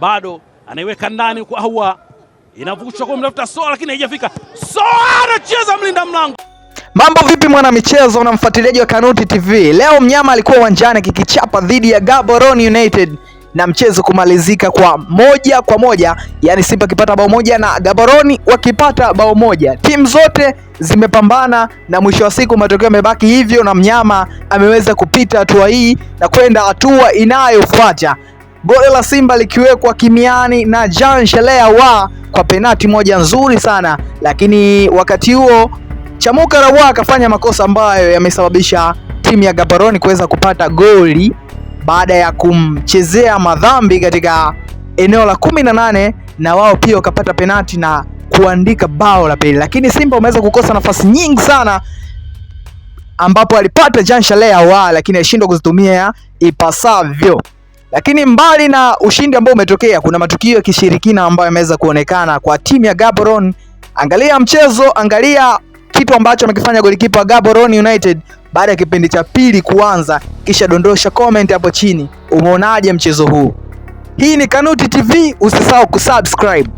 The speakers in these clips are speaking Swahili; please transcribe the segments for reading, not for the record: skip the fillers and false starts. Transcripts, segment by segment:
bado anaiweka ndani kwa Ahoua, inavushwa kwa mtafuta Soa lakini haijafika. Soa anacheza mlinda mlango. Mambo vipi mwana michezo na mfuatiliaji wa Kanuti TV. Leo mnyama alikuwa uwanjani kikichapa dhidi ya Gaborone United na mchezo kumalizika kwa 1-1, yani Simba kipata bao moja na Gaborone wakipata bao moja. Timu zote zimepambana na mwisho wa siku matokeo yamebaki hivyo, na mnyama ameweza kupita hatua hii na kwenda hatua inayofuata. Goli la Simba likiwekwa kimiani na Jean Charles Ahoua kwa penati moja nzuri sana, lakini wakati huo Chamuka Ahoua akafanya makosa ambayo yamesababisha timu ya Gaborone kuweza kupata goli baada ya kumchezea madhambi katika eneo la 18, na wao pia wakapata penati na kuandika bao la pili. Lakini Simba wameweza kukosa nafasi nyingi sana ambapo alipata Jean Charles Ahoua lakini alishindwa kuzitumia ipasavyo. Lakini mbali na ushindi ambao umetokea, kuna matukio ya kishirikina ambayo yameweza kuonekana kwa timu ya Gaborone. Angalia mchezo, angalia kitu ambacho amekifanya golikipa wa Gaborone United baada ya kipindi cha pili kuanza, kisha dondosha comment hapo chini. Umeonaje mchezo huu? Hii ni Kanuti TV, usisahau kusubscribe.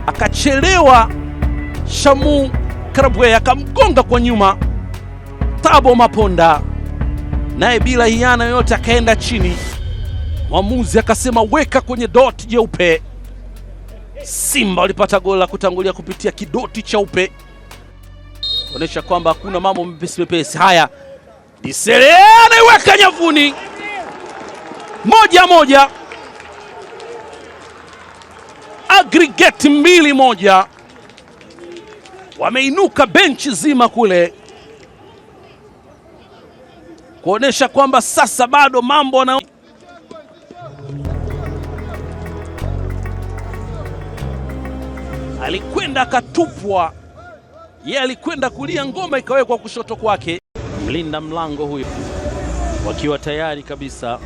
Akachelewa Shamu Karabwe akamgonga kwa nyuma Thabo Maponda, naye bila hiana yoyote akaenda chini. Mwamuzi akasema weka kwenye doti jeupe. Simba walipata goli la kutangulia kupitia kidoti cheupe, kuonesha kwamba hakuna mambo mepesi. Haya, Disere anaiweka nyavuni, 1-1. Aggregate 2-1. Wameinuka benchi zima kule kuonesha kwamba sasa bado mambo na alikwenda akatupwa, yeye alikwenda kulia, ngoma ikawekwa kushoto kwake. Mlinda mlango huyo wakiwa tayari kabisa.